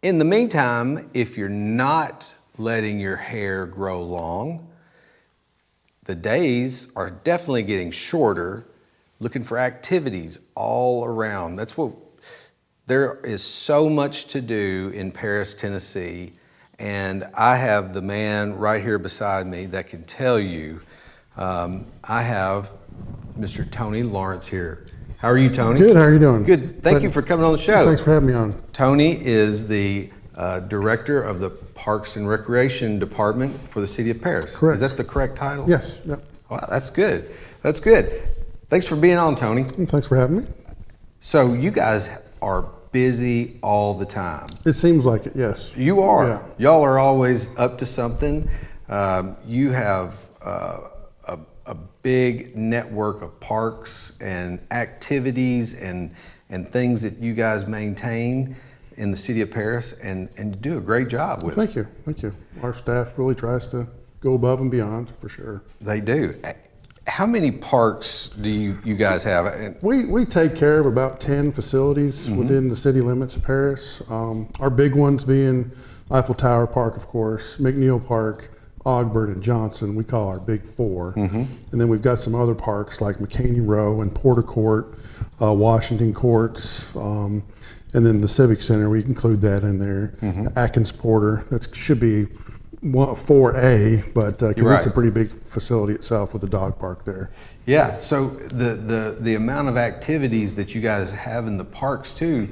In the meantime, if you're not letting your hair grow long, the days are definitely getting shorter, looking for activities all around. There is so much to do in Paris, Tennessee, and I have the man right here beside me that can tell you. I have Mr. Tony Lawrence here. How are you, Tony? Good, how are you doing? Good, thank you for coming on the show. Thanks for having me on. Tony is the director of the Parks and Recreation Department for the City of Paris. Correct. Is that the correct title? Yes, yep. Wow, that's good. That's good. Thanks for being on, Tony. Thanks for having me. So you guys are busy all the time. It seems like it, yes. You are. Yeah. Y'all are always up to something. You have a big network of parks and activities and things that you guys maintain in the city of Paris, and you do a great job with it. Thank you. Our staff really tries to go above and beyond, for sure. They do. How many parks do you guys have? We take care of about 10 facilities within the city limits of Paris. Our big ones being Eiffel Tower Park, of course, McNeil Park, Ogburn, and Johnson. We call our big four. And then we've got some other parks like McCaney Row and Porter Court, Washington Courts, and then the Civic Center, we include that in there. Atkins Porter, that should be 4A, but because it's a pretty big facility itself with the dog park there. Yeah, so the amount of activities that you guys have in the parks too,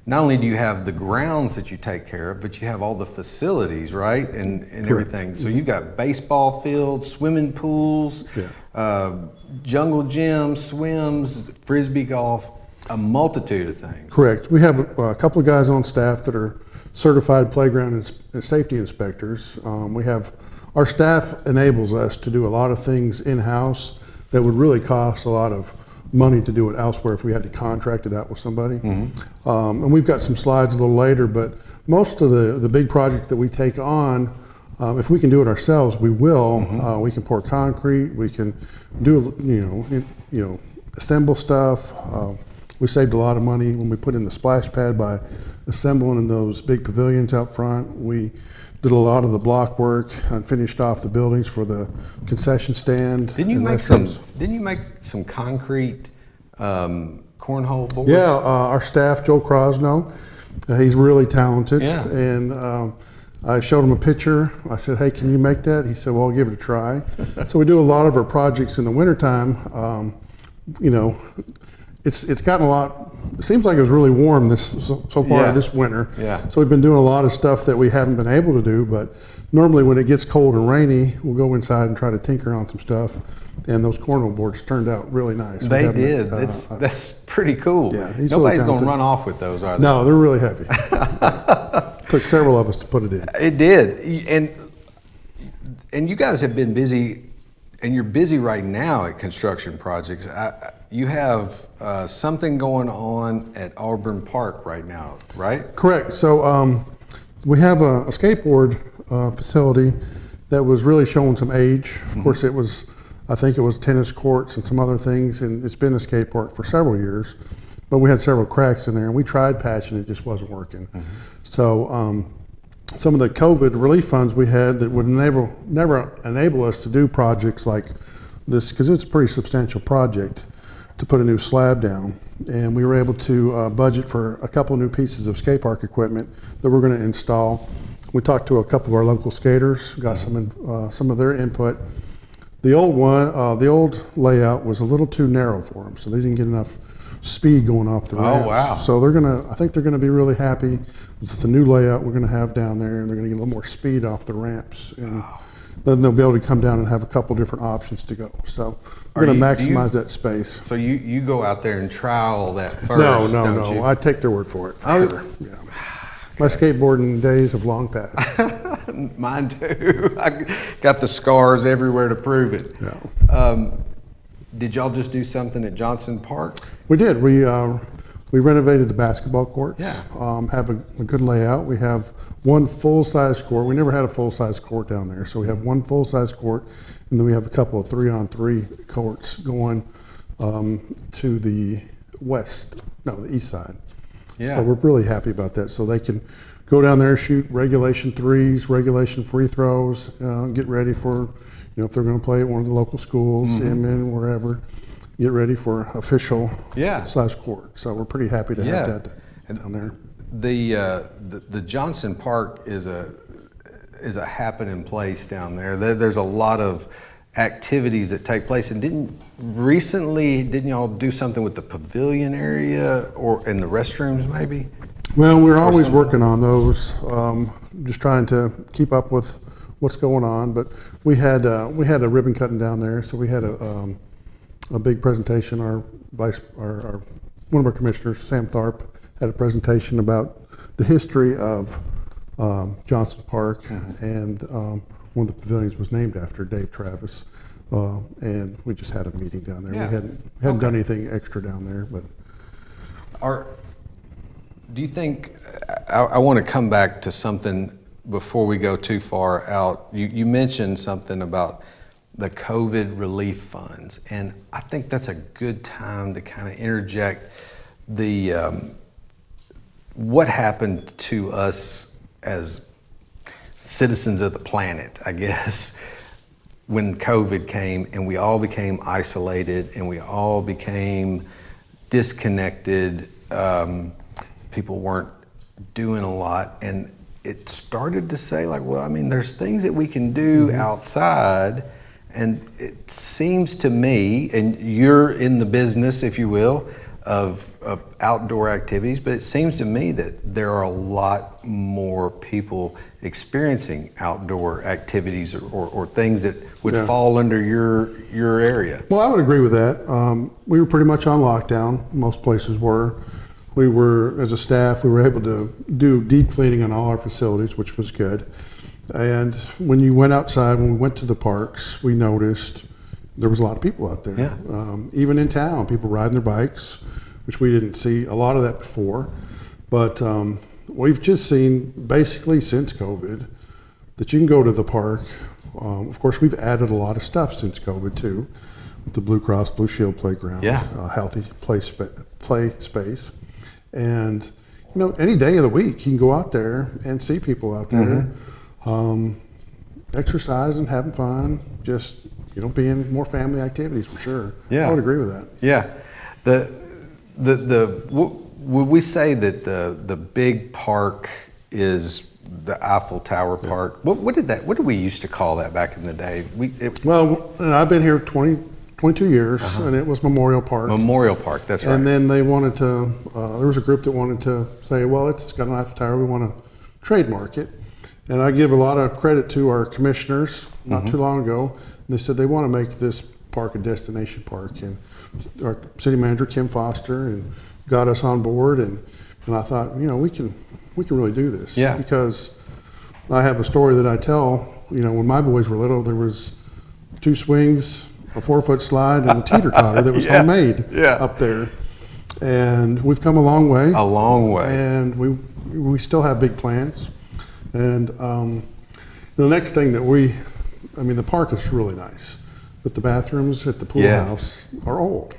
not only do you have the grounds that you take care of, but you have all the facilities, right? And everything. So you've got baseball fields, swimming pools, jungle gyms, swims, frisbee golf, a multitude of things. Correct. We have a couple of guys on staff that are certified playground and safety inspectors. Our staff enables us to do a lot of things in-house that would really cost a lot of money to do it elsewhere if we had to contract it out with somebody. And we've got some slides a little later, but most of the big projects that we take on, if we can do it ourselves, we will. We can pour concrete, we can do assemble stuff. We saved a lot of money when we put in the splash pad by assembling in those big pavilions out front. We did a lot of the block work and finished off the buildings for the concession stand. Didn't you make some concrete cornhole boards? Yeah, our staff, Joe Crosno, he's really talented. Yeah. And I showed him a picture. I said, hey, can you make that? He said, well, I'll give it a try. So we do a lot of our projects in the wintertime. It's gotten a lot. It seems like it was really warm so far this winter. Yeah. So we've been doing a lot of stuff that we haven't been able to do. But normally when it gets cold and rainy, we'll go inside and try to tinker on some stuff. And those cornhole boards turned out really nice. They did. That's pretty cool. Yeah, nobody's going to run off with those, are they? No, they're really heavy. Took several of us to put it in. It did. And you guys have been busy. And you're busy right now at construction projects. You have something going on at Auburn Park right now, right? Correct. So we have a skateboard facility that was really showing some age. Of course, I think it was tennis courts and some other things, and it's been a skate park for several years. But we had several cracks in there, and we tried patching it, just wasn't working. So some of the COVID relief funds we had that would never enable us to do projects like this, because it's a pretty substantial project to put a new slab down. And we were able to budget for a couple new pieces of skate park equipment that we're going to install. We talked to a couple of our local skaters, got some of their input. The old layout was a little too narrow for them, so they didn't get enough speed going off the ramps. Oh, wow. So I think they're gonna be really happy with the new layout we're gonna have down there, and they're gonna get a little more speed off the ramps. And then they'll be able to come down and have a couple different options to go. So we're gonna maximize that space. So you go out there and trial that first, don't you? I take their word for it, for sure. Yeah. My skateboarding days have long passed. Mine too. I got the scars everywhere to prove it. Yeah. Did y'all just do something at Johnson Park? We did. We renovated the basketball courts. Yeah. Have a good layout. We have one full-size court. We never had a full-size court down there, so we have one full-size court, and then we have a couple of 3-on-3 courts going to the east side. Yeah. So we're really happy about that. So they can go down there, shoot regulation threes, regulation free throws, get ready for, if they're going to play at one of the local schools, Inman, wherever, get ready for official slash court. So we're pretty happy to have that down there. The Johnson Park is a happening place down there. There's a lot of activities that take place. And didn't y'all do something with the pavilion area or in the restrooms maybe? Well, we're always working on those, just trying to keep up with what's going on. But we had a ribbon cutting down there, so we had a big presentation. Our one of our commissioners, Sam Tharp, had a presentation about the history of Johnson Park, and one of the pavilions was named after Dave Travis, and we just had a meeting down there. Yeah. We hadn't done anything extra down there, but. Do you think, I want to come back to something before we go too far out. You mentioned something about the COVID relief funds, and I think that's a good time to kind of interject what happened to us as citizens of the planet, I guess, when COVID came and we all became isolated and we all became disconnected. People weren't doing a lot, and it started to say there's things that we can do outside, and it seems to me, and you're in the business, if you will, of outdoor activities, but it seems to me that there are a lot more people experiencing outdoor activities or things that would fall under your area. Well, I would agree with that. We were pretty much on lockdown. Most places were. We were, as a staff, we were able to do deep cleaning on all our facilities, which was good. And when you went outside, when we went to the parks, we noticed there was a lot of people out there. Yeah. Even in town, people riding their bikes, which we didn't see a lot of that before. But we've just seen, basically since COVID, that you can go to the park. Of course, we've added a lot of stuff since COVID too, with the Blue Cross Blue Shield playground, healthy play space. And any day of the week, you can go out there and see people out there, exercising, having fun, just being more family activities for sure. Yeah, I would agree with that. Yeah, would we say that the big park is the Eiffel Tower Park? What did we used to call that back in the day? Well, I've been here 22 years, and it was Memorial Park. Memorial Park, that's right. And then they wanted to, there was a group that wanted to say, well, it's got an Eiffel Tower, we want to trademark it. And I give a lot of credit to our commissioners not too long ago. They said they want to make this park a destination park. And our city manager, Kim Foster, and got us on board. And I thought, we can really do this. Yeah. Because I have a story that I tell, when my boys were little, there was 2 swings, a 4-foot slide, and a teeter-totter that was homemade up there. And we've come a long way. A long way. And we still have big plans. And the next thing that the park is really nice, but the bathrooms at the pool house are old.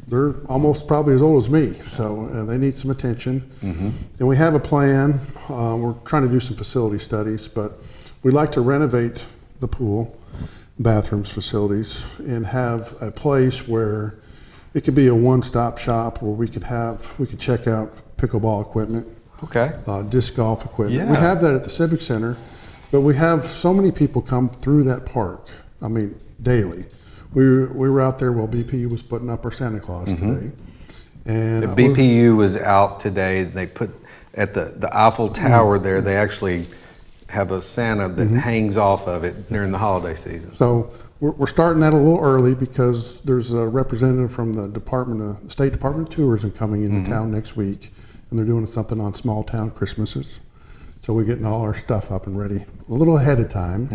They're almost probably as old as me, so they need some attention. And we have a plan. We're trying to do some facility studies, but we'd like to renovate the pool, bathrooms, facilities, and have a place where it could be a one-stop shop where we could check out pickleball equipment, disc golf equipment. Yeah. We have that at the Civic Center, but we have so many people come through that park. Daily. We were out there while BPU was putting up our Santa Claus today. And the BPU was out today. They put at the Eiffel Tower there. They actually have a Santa that hangs off of it during the holiday season. So we're starting that a little early because there's a representative from the State Department of Tourism coming into town next week, and they're doing something on small town Christmases. So we're getting all our stuff up and ready a little ahead of time.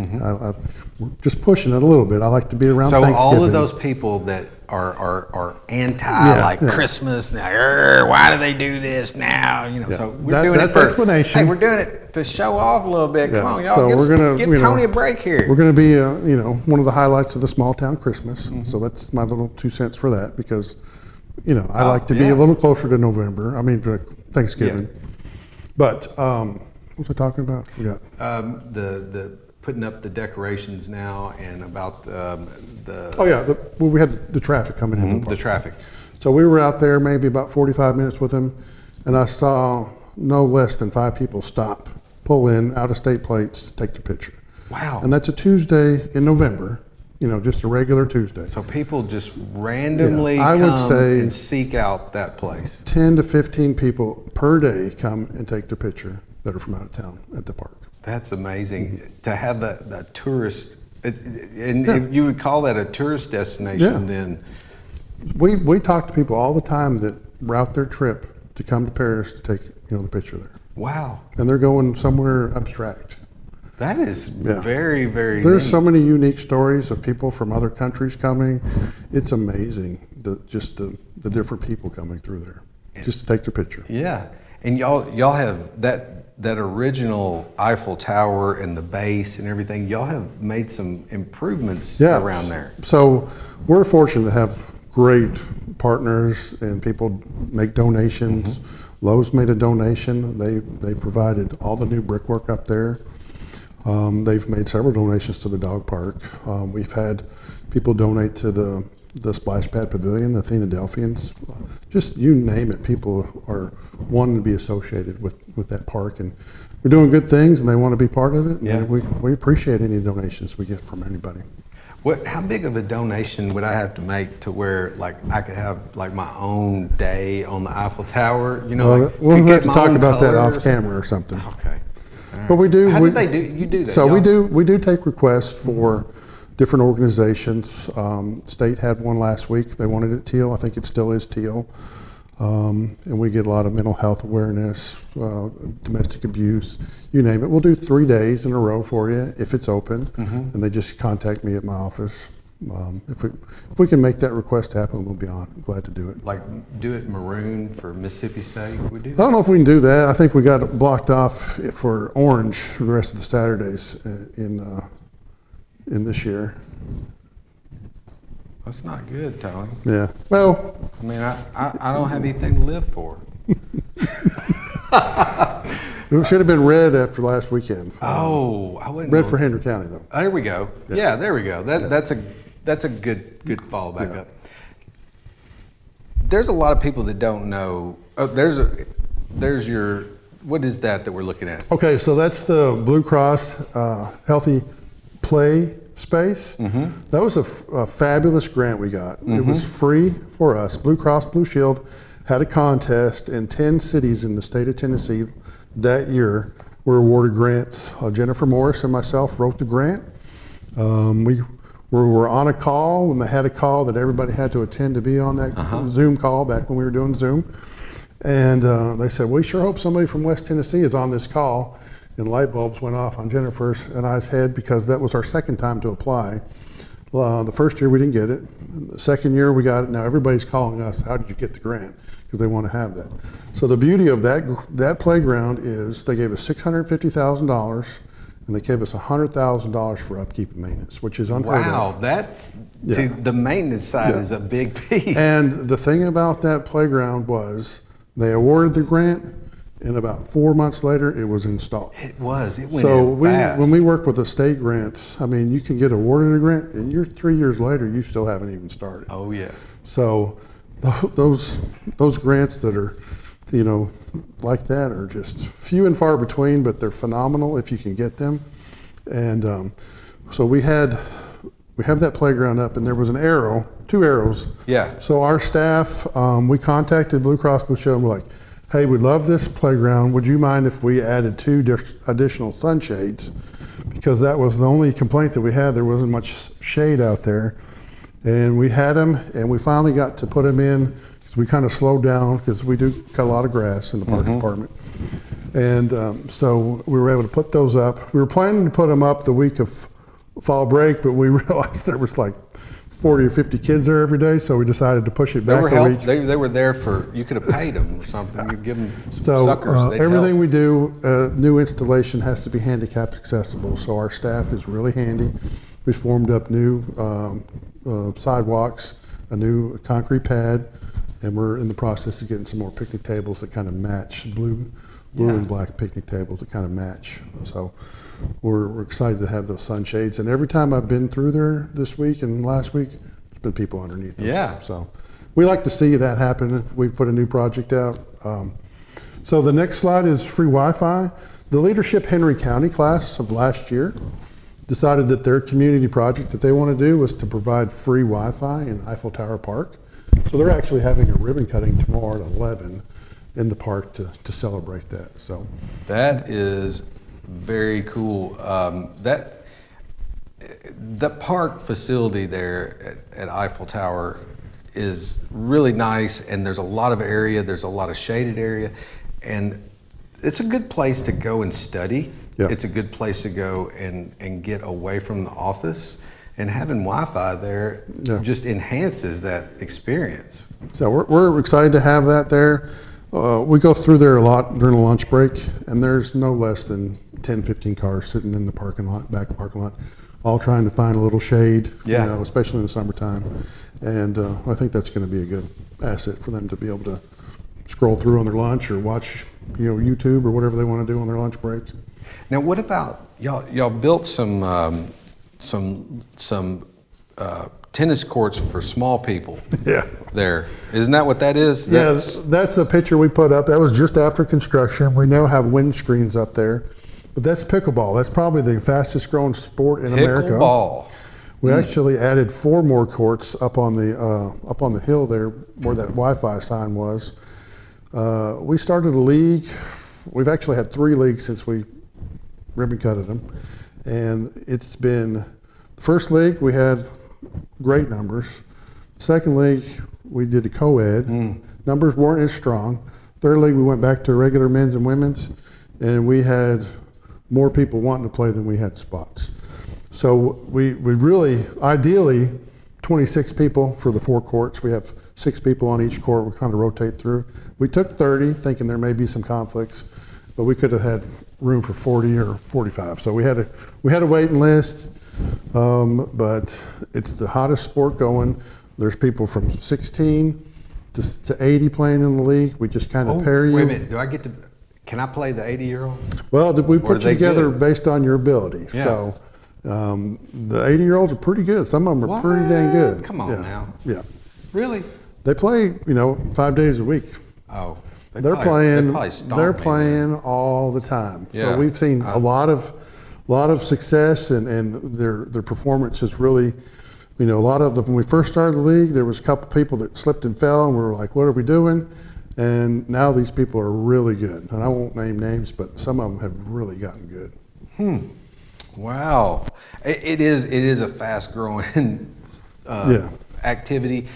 We're just pushing it a little bit. I like to be around Thanksgiving. So all of those people that are anti Christmas now, why do they do this now? So we're doing that's it for explanation. Hey, we're doing it to show off a little bit. Come on, y'all, so give Tony a break here. We're going to be, one of the highlights of the small town Christmas. So that's my little 2 cents for that because, I like to be a little closer to November. To Thanksgiving. But what was I talking about? I forgot. The putting up the decorations now and about the Oh yeah, we had the traffic coming in. the traffic. So we were out there maybe about 45 minutes with him, and I saw no less than 5 people stop, pull in, out-of-state plates, take their picture. Wow. And that's a Tuesday in November, just a regular Tuesday. So people just randomly I would come say and seek out that place. 10 to 15 people per day come and take their picture that are from out of town at the park. That's amazing to have that tourist, and you would call that a tourist destination then. We talk to people all the time that route their trip to come to Paris to take the picture there. Wow. And they're going somewhere abstract. That is very, very There's neat. so many unique stories of people from other countries coming. It's amazing, the different people coming through there just to take their picture. Yeah. And y'all have that original Eiffel Tower and the base and everything. Y'all have made some improvements around there. So we're fortunate to have great partners and people make donations. Lowe's made a donation. They provided all the new brickwork up there. They've made several donations to the dog park. We've had people donate to the Splash Pad Pavilion, the Athenadelphians. Just you name it, people are wanting to be associated with that park, and we're doing good things, and they want to be part of it. Yeah. And we appreciate any donations we get from anybody. How big of a donation would I have to make to where I could have my own day on the Eiffel Tower? We'll have to talk about that off camera or something. Okay. Right. But we do. How did they do? You do that? So we do take requests for different organizations. State had one last week. They wanted it teal. I think it still is teal. And we get a lot of mental health awareness, domestic abuse, you name it. We'll do 3 days in a row for you if it's open, and they just contact me at my office. If we can make that request happen, we'll be glad to do it. Do it maroon for Mississippi State? We do I that? don't know if we can do that. I think we got it blocked off for orange for the rest of the Saturdays in this year. That's not good, Tony. Yeah. Well, I mean, I don't have anything to live for. it should have been red after last weekend. I wouldn't. Red for Henry County, though. There we go. Yeah, there we go. That's a good follow back up. There's a lot of people that don't know. Oh, there's your. What is that we're looking at? Okay, so that's the Blue Cross Healthy Play Space. That was a fabulous grant we got. It was free for us. Blue Cross Blue Shield had a contest, and 10 cities in the state of Tennessee that year were awarded grants. Jennifer Morris and myself wrote the grant. We were on a call, and they had a call that everybody had to attend to be on that Zoom call back when we were doing Zoom. And they said, we sure hope somebody from West Tennessee is on this call. And light bulbs went off on Jennifer's and I's head because that was our second time to apply. The first year we didn't get it. The second year we got it. Now everybody's calling us, how did you get the grant? Because they want to have that. So the beauty of that playground is they gave us $650,000 and they gave us $100,000 for upkeep and maintenance, which is unheard of. Wow, that's see, the maintenance side is a big piece. And the thing about that playground was they awarded the grant, and about 4 months later, it was installed. It was. It went So in fast. when we work with the state grants, I mean, you can get awarded a grant, and 3 years later, you still haven't even started. Oh yeah. So those grants that are, like that are just few and far between, but they're phenomenal if you can get them. And so we have that playground up, and there was two arrows. Yeah. So our staff, we contacted Blue Cross Blue Shield, and we're like, hey, we love this playground. Would you mind if we added 2 additional sunshades? Because that was the only complaint that we had. There wasn't much shade out there. And we had them, and we finally got to put them in because we kind of slowed down because we do cut a lot of grass in the Parks Department. And so we were able to put those up. We were planning to put them up the week of fall break, but we realized there was 40 or 50 kids there every day, so we decided to push it back a week. They were there you could have paid them or something. You'd give them some So suckers. everything we do, new installation has to be handicap accessible. So our staff is really handy. We formed up new sidewalks, a new concrete pad, and we're in the process of getting some more picnic tables that kind of match Blue blue Yeah. and black picnic tables that kind of match. So we're excited to have those sunshades. And every time I've been through there this week and last week, there's been people underneath those. Yeah. So we like to see that happen if we put a new project out. So the next slide is free Wi-Fi. The Leadership Henry County class of last year decided that their community project that they want to do was to provide free Wi-Fi in Eiffel Tower Park. So they're actually having a ribbon cutting tomorrow at 11 in the park to celebrate that. So That is very cool. The park facility there at Eiffel Tower is really nice, and there's a lot of area. There's a lot of shaded area, and it's a good place to go and study. Yeah. It's a good place to go and get away from the office. And having Wi-Fi there just enhances that experience. So we're excited to have that there. We go through there a lot during the lunch break, and there's no less than 10, 15 cars sitting in the parking lot, back parking lot, all trying to find a little shade, Yeah. you know, especially in the summertime. And I think that's going to be a good asset for them to be able to scroll through on their lunch or watch, you know, YouTube or whatever they want to do on their lunch break. Now, what about y'all built some tennis courts for small people? Yeah. There, isn't that what that is? That's a picture we put up. That was just after construction. We now have windscreens up there, but that's pickleball. That's probably the fastest growing sport in America. Pickleball. We actually added 4 more courts up on the hill there where that Wi-Fi sign was. We started a league. We've actually had 3 leagues since we ribbon cutted them, and it's been the first league we had great numbers. Second league we did a co-ed. Numbers weren't as strong. Third league we went back to regular men's and women's, and we had more people wanting to play than we had spots. So we really, ideally, 26 people for the 4 courts. We have 6 people on each court. We kind of rotate through. We took 30, thinking there may be some conflicts, but we could have had room for 40 or 45. So we had a waiting list, but it's the hottest sport going. There's people from 16 to 80 playing in the league. We just kind of pair you. Wait a minute. Can I play the 80-year-old? Well, we Or put are you they together good? based on your ability. Yeah. So the 80-year-olds are pretty good. Some of them are pretty dang good. Come on Yeah. now. Yeah. Really? They play, 5 days a week. Oh. They're playing all the time. Yeah. So we've seen a lot of success, and their performance is really, a lot of them. When we first started the league, there was a couple people that slipped and fell, and we were like, "What are we doing?" And now these people are really good. And I won't name names, but some of them have really gotten good. Wow. It is a fast-growing activity.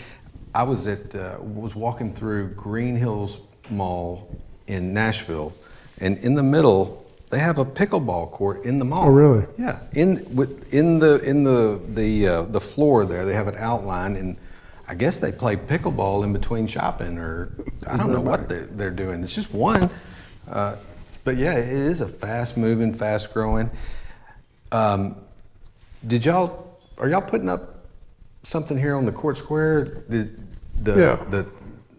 I was walking through Green Hills Mall in Nashville, and in the middle they have a pickleball court in the mall. Oh, really? Yeah. In the floor there, they have an outline, and I guess they play pickleball in between shopping, or I don't know what they're doing. It's just one, but yeah, it is a fast-moving, fast-growing. Are y'all putting up something here on the court square?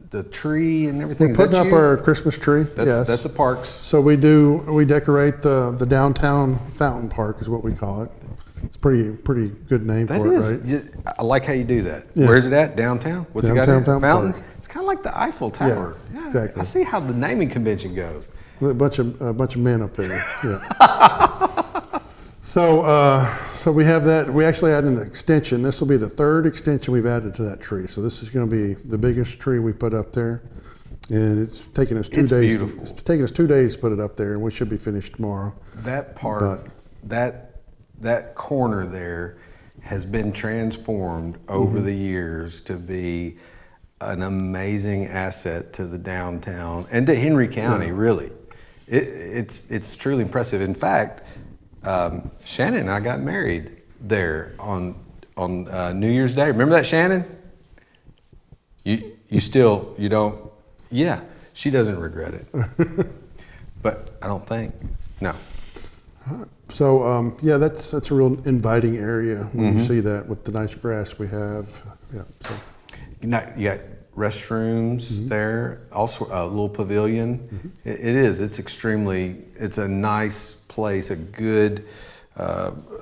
The tree and everything. We're Is that putting up you? our Christmas tree. Yes. That's the parks. So we decorate the downtown fountain park is what we call it. It's pretty good name That for is. it, right? I like how you do that. Yeah. Where's it at? Downtown? What's Downtown it got here? Fountain Fountain? Park. It's kind of like the Eiffel Tower. Yeah, exactly. I see how the naming convention goes. A bunch of men up there. Yeah. So we have that. We actually added an extension. This will be the 3rd extension we've added to that tree. So this is going to be the biggest tree we put up there, and it's taken us 2 It's days. beautiful. It's taken us 2 days to put it up there, and we should be finished tomorrow. That part, that corner there has been transformed over the years to be an amazing asset to the downtown and to Henry County, really. It's truly impressive. In fact, Shannon and I got married there on New Year's Day. Remember that, Shannon? You don't? Yeah, she doesn't regret it. But I don't think. No. So that's a real inviting area when you see that with the nice grass we have. Yeah. So. You got restrooms there, also a little pavilion. It is. It's a nice place, a good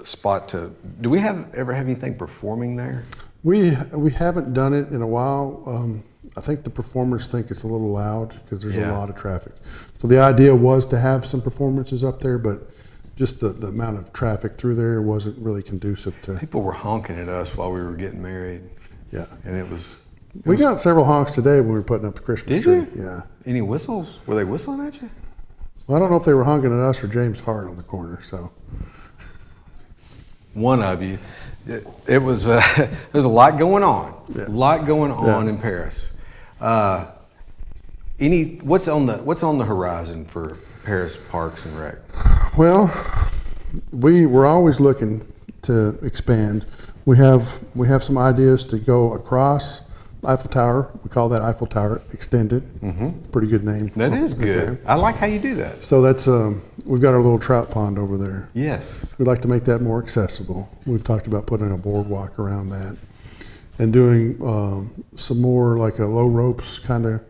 spot to. Do we ever have anything performing there? We haven't done it in a while. I think the performers think it's a little loud because there's a lot of traffic. So the idea was to have some performances up there, but just the amount of traffic through there wasn't really conducive to. People were honking at us while we were getting married. Yeah. And it was. We got several honks today when we were putting up the Christmas tree. Did you? Yeah. Any whistles? Were they whistling at you? Well, I don't know if they were honking at us or James Hart on the corner. So. One of you. It was. There's a lot going on. Yeah. A lot going on in Paris. What's on the horizon for Paris Parks and Rec? Well, we're always looking to expand. We have some ideas to go across Eiffel Tower. We call that Eiffel Tower Extended. Pretty good name. That is good. I like how you do that. So that's we've got our little trout pond over there. Yes. We'd like to make that more accessible. We've talked about putting a boardwalk around that and doing some more like a low ropes kind of,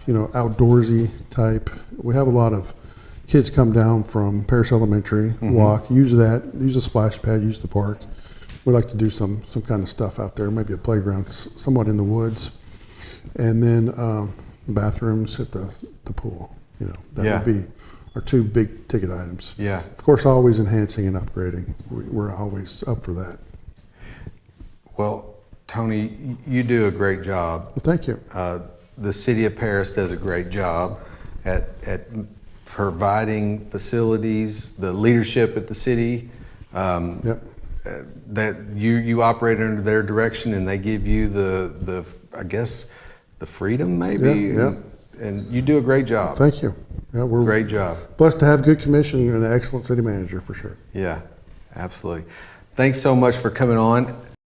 outdoorsy type. We have a lot of kids come down from Paris Elementary, walk, use a splash pad, use the park. We like to do some kind of stuff out there, maybe a playground, somewhat in the woods, and then the bathrooms at the pool. That would be our two big ticket items. Yeah. Of course, always enhancing and upgrading. We're always up for that. Well, Tony, you do a great job. Well, thank you. The city of Paris does a great job at providing facilities, the leadership at the city. Yep. That you operate under their direction, and they give you the I guess the freedom maybe. Yeah. And you do a great job. Thank you. Yeah, we're Great job. blessed to have good commission and an excellent city manager for sure. Yeah, absolutely. Thanks so much for coming on.